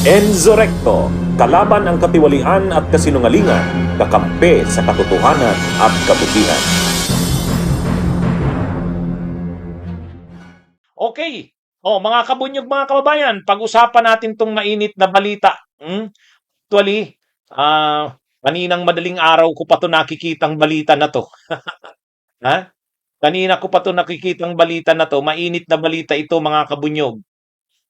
Enzo Recto, kalaban ang katiwalian at kasinungalingan, kakampi sa katotohanan at kabutihan. Okay. Mga kabunyog, mga kababayan, pag-usapan natin tong mainit na balita. Actually, kaninang madaling araw ko pa to nakikitang balita na to. Ha? Kanina ko pa to nakikitang balita na to. Mainit na balita ito, mga kabunyog.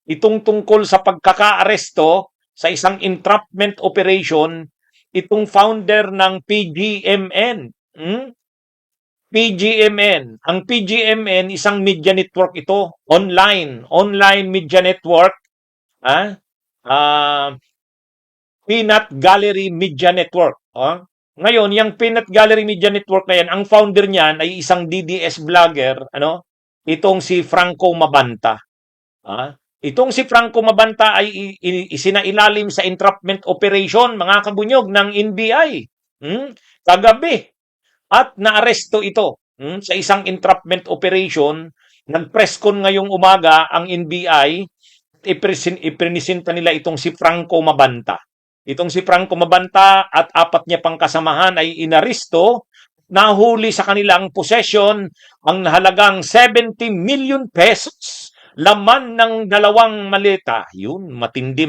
Itong tungkol sa pagkakaaresto sa isang entrapment operation, itong founder ng PGMN. PGMN. Ang PGMN, isang media network ito. Online media network. Peanut Gallery Media Network. Ngayon, yung Peanut Gallery Media Network na yan, ang founder niyan ay isang DDS vlogger, itong si Franco Mabanta. Itong si Franco Mabanta ay isinailalim sa entrapment operation, mga kabunyog, ng NBI. Kagabi. At naaresto ito sa isang entrapment operation. Nag-press con ngayong umaga ang NBI. Ipresenta nila itong si Franco Mabanta. Itong si Franco Mabanta at apat niya pang kasamahan ay inaresto. Nahuli sa kanilang possession ang halagang 70 million pesos. Laman ng dalawang maleta. Yun, matindi.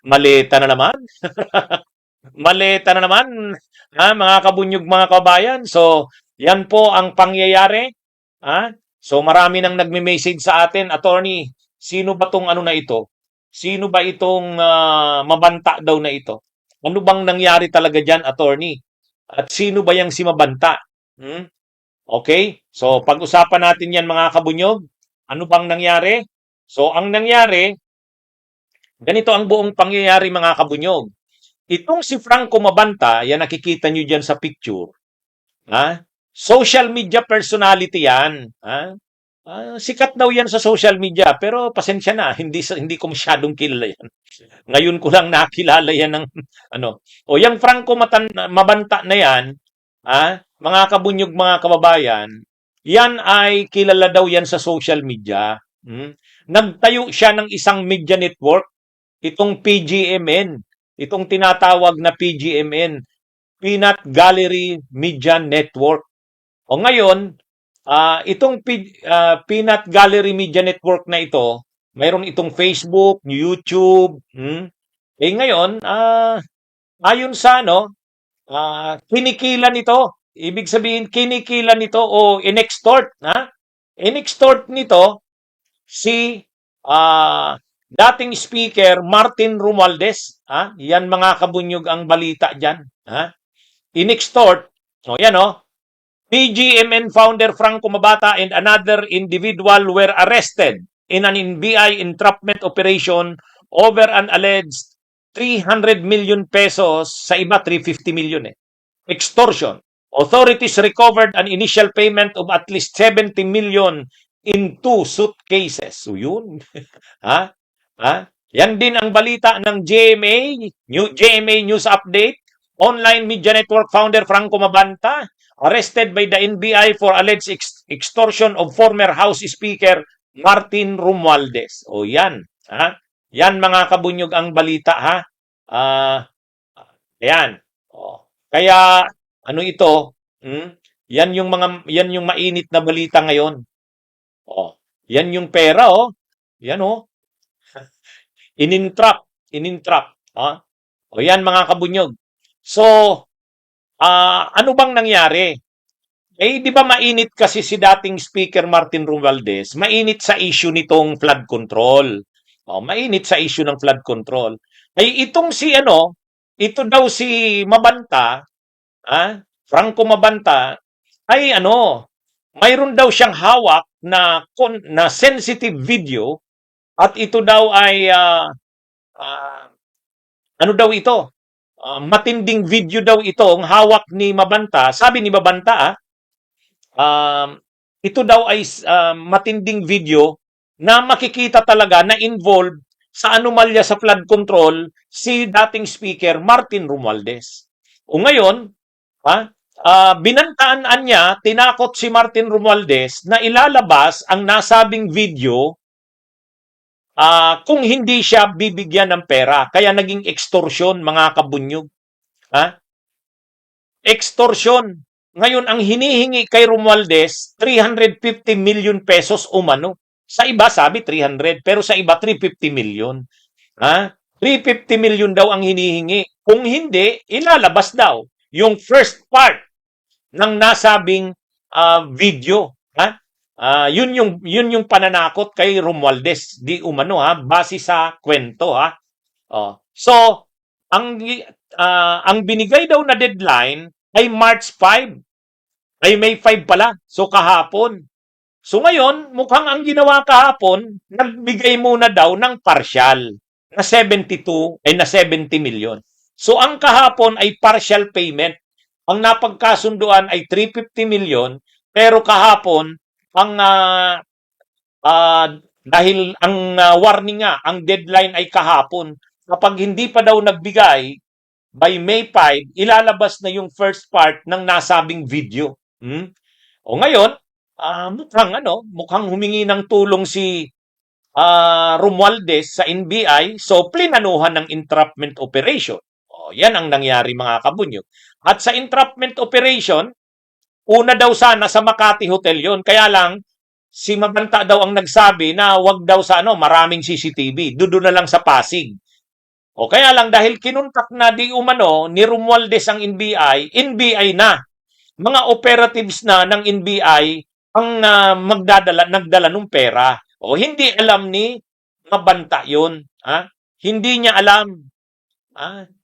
Maleta na naman. Maleta na naman, mga kabunyog, mga kabayan. So, yan po ang pangyayari. So, marami nang nagme-message sa atin, attorney, sino ba tong ano na ito? Sino ba itong Mabanta daw na ito? Ano bang nangyari talaga dyan, attorney? At sino ba yung si Mabanta? Okay? So, pag-usapan natin yan, mga kabunyog. Ano bang nangyari? So, ang nangyari, ganito ang buong pangyayari, mga kabunyog. Itong si Franco Mabanta, yan nakikita nyo dyan sa picture, social media personality yan. Sikat daw yan sa social media, pero pasensya na, hindi ko masyadong kilala yan. Ngayon ko lang nakilala yan ng yung Franco Mabanta na yan, mga kabunyog, mga kababayan, yan ay kilala daw yan sa social media. Nagtayo siya ng isang media network, itong PGMN. Itong tinatawag na PGMN, Peanut Gallery Media Network. O ngayon, itong Peanut Gallery Media Network na ito, mayroon itong Facebook, YouTube. Ngayon, ayon sa kinikilan nito. Ibig sabihin, kinikilan nito o inextort. Inextort nito si dating speaker Martin Romualdez. Yan, mga kabunyog, ang balita dyan. Inextort. PGMN founder Franco Mabata and another individual were arrested in an NBI entrapment operation over an alleged 300 million pesos, sa iba 350 million extortion. Authorities recovered an initial payment of at least 70 million in 2 suitcases. So yun. Yan din ang balita ng GMA News Update. Online media network founder Franco Mabanta arrested by the NBI for alleged extortion of former House Speaker Martin Romualdez. O yan. Yan, mga kabunyog, ang balita. Ayan. Kaya ano ito? Yan yung mainit na balita ngayon. Yan yung pera, Yan, Inintrap. Yan, mga kabunyog. So, ano bang nangyari? Di ba mainit kasi si dating Speaker Martin Romualdez? Mainit sa issue nitong flood control. Mainit sa issue ng flood control. Itong ito daw si Mabanta, Franco Mabanta, ay mayroon daw siyang hawak na sensitive video. At ito daw ay matinding video daw ito ang hawak ni Mabanta. Sabi ni Mabanta, ito daw ay matinding video na makikita talaga na involved sa anomalya sa flood control si dating speaker Martin Romualdez. O ngayon, binantaan niya, tinakot si Martin Romualdez na ilalabas ang nasabing video kung hindi siya bibigyan ng pera. Kaya naging extortion, mga kabunyog. Ha? Extortion. Ngayon, ang hinihingi kay Romualdez, 350 million pesos umano. Sa iba, sabi 300, pero sa iba, 350 million. Ha? 350 million daw ang hinihingi. Kung hindi, ilalabas daw yung first part ng nasabing video. Ha? Yun yung pananakot kay Romualdez. Di umano, ha? Base sa kwento. Ha? So, ang binigay daw na deadline ay March 5. Ay May 5 pala. So kahapon. So ngayon, mukhang ang ginawa kahapon, nagbigay muna daw ng partial na 70 million. So ang kahapon ay partial payment. Ang napagkasunduan ay 350 million, pero kahapon ang dahil ang warning nga, ang deadline ay kahapon. Kapag hindi pa daw nagbigay, by May 5, ilalabas na yung first part ng nasabing video. O ngayon, mukhang humingi ng tulong si Romualdez sa NBI, so plinanuhan ng entrapment operation. Yan ang nangyari, mga kabunyog. At sa entrapment operation, una daw sana sa Makati Hotel yon, kaya lang si Mabanta daw ang nagsabi na wag daw sa maraming CCTV, doon na lang sa Pasig. Kaya lang dahil kinuntak na di umano ni Romualdez ang NBI na. Mga operatives na ng NBI ang nagdala ng pera. Hindi alam ni Mabanta yun. Hindi niya alam.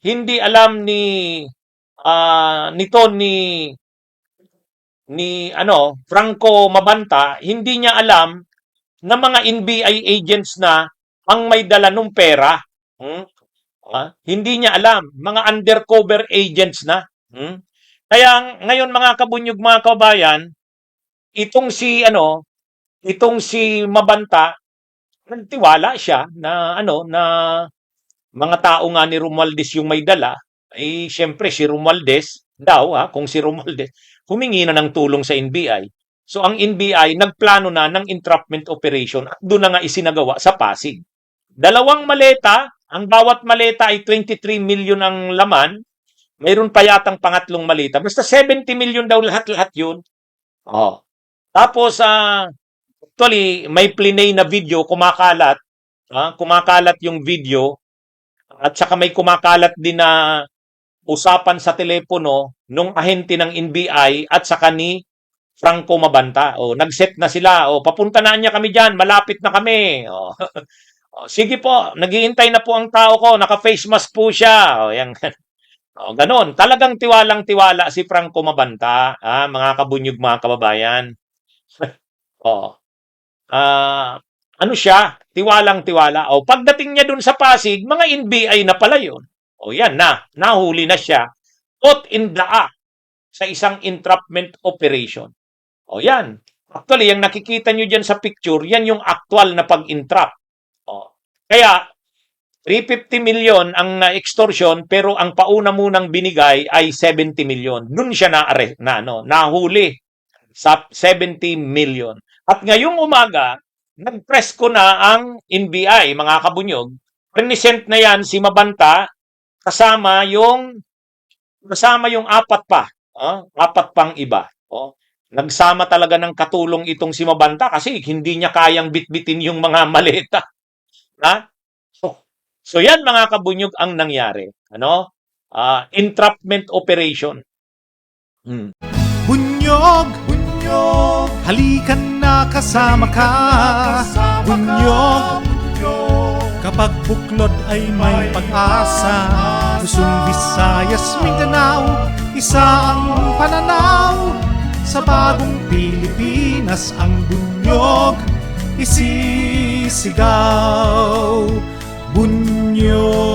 Hindi alam ni Franco Mabanta, hindi niya alam na mga NBI agents na ang may dala ng pera. Hindi niya alam, mga undercover agents na. Kaya ngayon, mga kabunyog, mga kabayan, itong si Mabanta, nagtiwala siya na mga tao nga ni Romualdez yung may dala. Siyempre si Romualdez daw, kung si Romualdez humingi na ng tulong sa NBI. So ang NBI nagplano na ng entrapment operation at doon na nga isinagawa sa Pasig. 2 maleta, ang bawat maleta ay 23 million ang laman. Mayroon pa yatang pangatlong maleta. Basta 70 million daw lahat-lahat yun. Tapos, actually, may plinay na video kumakalat. Kumakalat yung video. At saka may kumakalat din na usapan sa telepono nung ahente ng NBI at saka ni Franco Mabanta. Nag-set na sila. Papunta na niya kami dyan. Malapit na kami. Sige po, naghihintay na po ang tao ko. Naka-face mask po siya. Yan. Ganon. Talagang tiwalang-tiwala si Franco Mabanta. Mga kabunyog, mga kababayan. Siya? Tiwalang-tiwala. Pagdating niya dun sa Pasig, mga NBI na pala yun. Yan na. Nahuli na siya. Caught in the act sa isang entrapment operation. Yan. Actually, yung nakikita nyo dyan sa picture, yan yung actual na pag-entrap. Kaya, 350 million ang na-extortion, pero ang pauna munang binigay ay 70 million. Doon siya nahuli sa 70 million. At ngayong umaga, nag-press ko na ang NBI, mga kabunyog. Present na yan si Mabanta, kasama yung 4 pa. 4 pang iba. Nagsama talaga ng katulong itong si Mabanta kasi hindi niya kayang bitbitin yung mga maleta. So yan, mga kabunyog, ang nangyari. Entrapment operation. Bunyog, bunyog, halikan na kasama ka. Bunyog, kapag buklod ay may pag-asa. Luzon, Visayas, Mindanao, isa ang pananaw. Sa bagong Pilipinas ang bunyog isisigaw. Bunyog.